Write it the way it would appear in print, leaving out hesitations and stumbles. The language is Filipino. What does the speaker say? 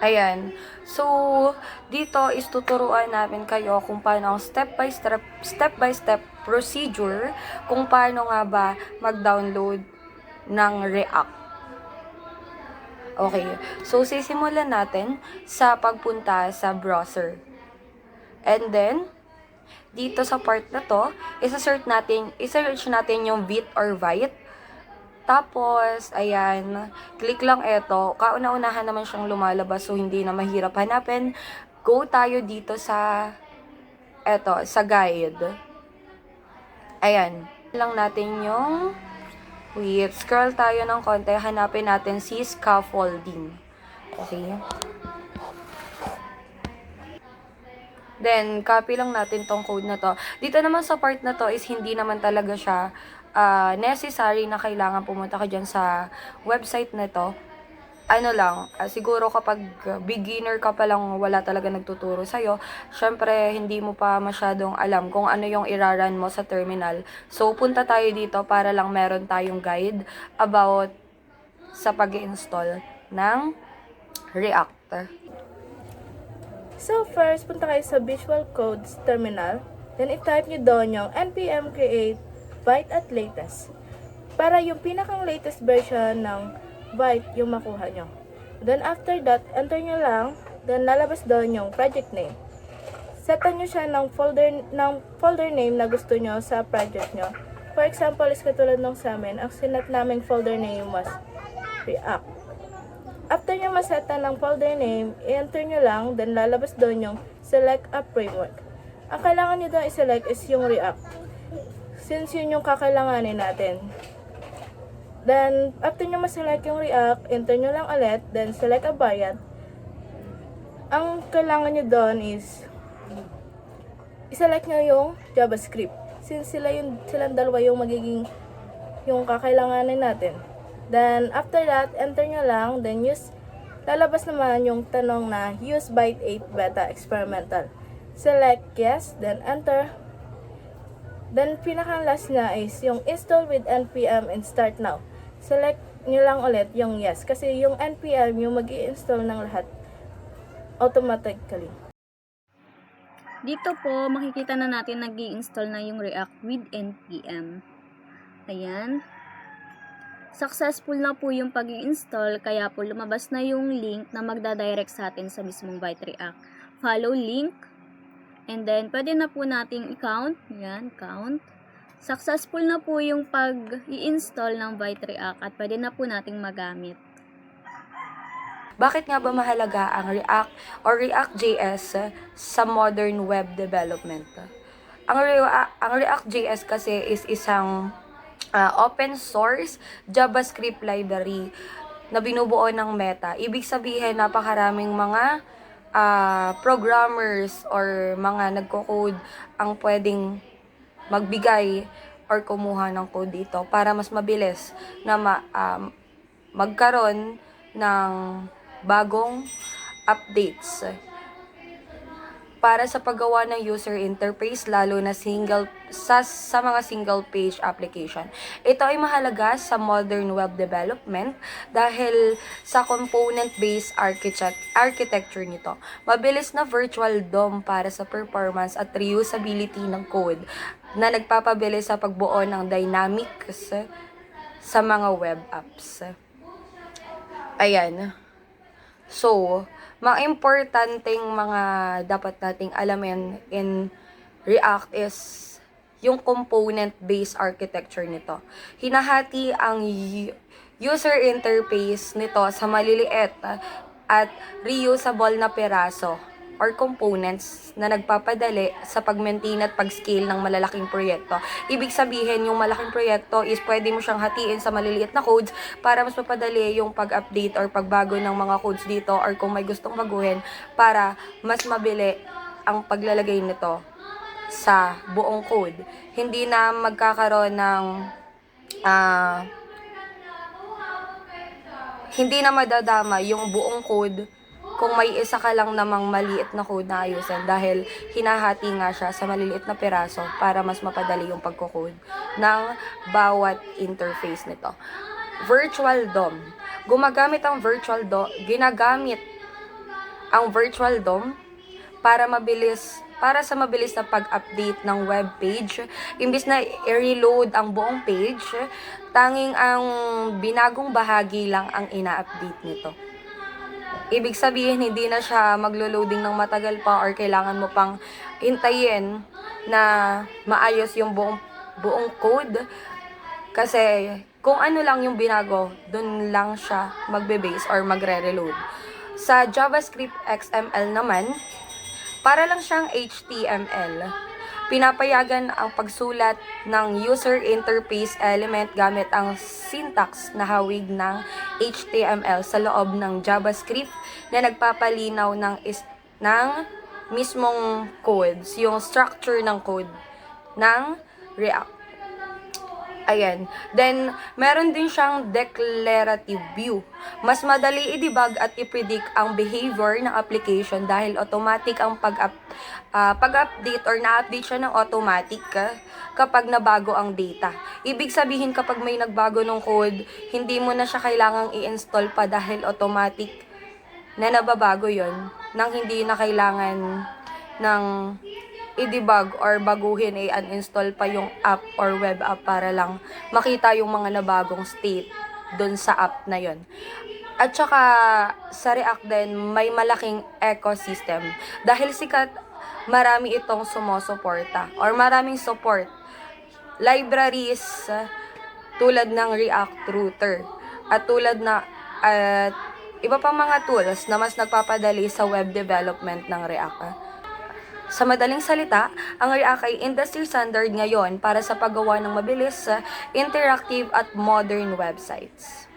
Ayan. So, dito is tuturuan namin kayo kung paano ang step by step procedure kung paano nga ba mag-download ng React. Okay. So, sisimulan natin sa pagpunta sa browser. And then, dito sa part na to, isa-search natin yung Vite or Vite. Tapos, ayan, click lang ito. Kauna-unahan naman siyang lumalabas, so hindi na mahirap hanapin. Go tayo dito sa, sa guide. Ayan, lang natin yung, wait, scroll tayo ng konti, hanapin natin si scaffolding. Okay. Then, copy lang natin tong code na to. Dito naman sa part na to is hindi naman talaga siya necessary na kailangan pumunta ka dyan sa website na to. Ano lang, siguro kapag beginner ka pa lang, wala talaga nagtuturo sa'yo, syempre, hindi mo pa masyadong alam kung ano yung iraran mo sa terminal. So, punta tayo dito para lang meron tayong guide about sa pag-install ng React. So first, punta kayo sa Visual Codes Terminal. Then i-type nyo doon yung npm create byte at latest. Para yung pinakang latest version ng byte yung makuha nyo. Then after that, enter nyo lang. Then lalabas doon yung project name. Setan nyo siya ng folder name na gusto nyo sa project nyo. For example, is katulad ng sa amin, ang sinet naming folder name was React. After nyo maseta ng folder name, i-enter nyo lang, then lalabas doon yung select a framework. Ang kailangan nyo doon i-select is yung React. Since yun yung kakailanganin natin. Then, after nyo ma-select yung React, enter nyo lang ulit, then select a variant. Ang kailangan nyo doon is i-select nyo yung JavaScript. Since silang dalawa yung magiging yung kakailanganin natin. Then, after that, enter nyo lang, then lalabas naman yung tanong na use Byte 8 beta experimental. Select yes, then enter. Then, pinaka-last na is yung install with npm and start now. Select nyo lang ulit yung yes, kasi yung npm yung mag-i-install ng lahat automatically. Dito po, makikita na natin nag-i-install na yung React with npm. Ayan. Successful na po yung pag-i-install, kaya po lumabas na yung link na magdadirect sa atin sa mismong Byte React. Follow link, and then pwede na po nating i-count. Yan, count. Successful na po yung pag-i-install ng Byte React at pwede na po nating magamit. Bakit nga ba mahalaga ang React or React.js sa modern web development? Ang React.js kasi is isang open source JavaScript library na binubuo ng Meta. Ibig sabihin, napakaraming mga programmers or mga nagko-code ang pwedeng magbigay or kumuha ng code dito para mas mabilis na magkaroon ng bagong updates para sa paggawa ng user interface, lalo na sa mga single page application. Ito ay mahalaga sa modern web development dahil sa component-based architecture nito. Mabilis na virtual DOM para sa performance at reusability ng code na nagpapabilis sa pagbuo ng dynamics sa mga web apps. Ayan. So, mga importanteng mga dapat nating alamin in React is yung component-based architecture nito. Hinahati ang user interface nito sa maliliit at reusable na piraso or components na nagpapadali sa pag-maintain at pag-scale ng malalaking proyekto. Ibig sabihin, yung malaking proyekto is pwede mo siyang hatiin sa maliliit na codes para mas mapadali yung pag-update or pagbago ng mga codes dito or kung may gustong baguhin para mas mabili ang paglalagay nito sa buong code. Hindi na magkakaroon ng hindi na madadama yung buong code kung may isa ka lang namang maliit na code na ayusin dahil hinahati nga siya sa maliliit na piraso para mas mapadali yung pagko-code ng bawat interface nito. Virtual DOM. Ginagamit ang virtual DOM para sa mabilis na pag-update ng web page. Imbis na i-reload ang buong page, tanging ang binagong bahagi lang ang ina-update nito. Ibig sabihin, hindi na siya maglo-loading ng matagal pa or kailangan mo pang hintayin na maayos yung buong code. Kasi kung ano lang yung binago, dun lang siya magbe-base or magre-reload. Sa JavaScript XML naman, para lang siyang HTML. Pinapayagan ang pagsulat ng user interface element gamit ang syntax na hawig ng HTML sa loob ng JavaScript na nagpapalinaw ng mismong codes, yung structure ng code ng React. Ayan. Then, meron din siyang declarative view. Mas madali i-debug at i-predict ang behavior ng application dahil automatic ang pag-update or na-update siya ng automatic kapag nabago ang data. Ibig sabihin, kapag may nagbago ng code, hindi mo na siya kailangang i-install pa dahil automatic na nababago yon nang hindi na kailangan ng i-debug or baguhin, i-uninstall pa yung app or web app para lang makita yung mga nabagong state dun sa app na yon. At saka sa React din, may malaking ecosystem. Dahil sikat, marami itong sumusuporta or maraming support. Libraries tulad ng React Router at iba pang mga tools na mas nagpapadali sa web development ng React. Sa madaling salita, ang React ay industry standard ngayon para sa paggawa ng mabilis, interactive at modern websites.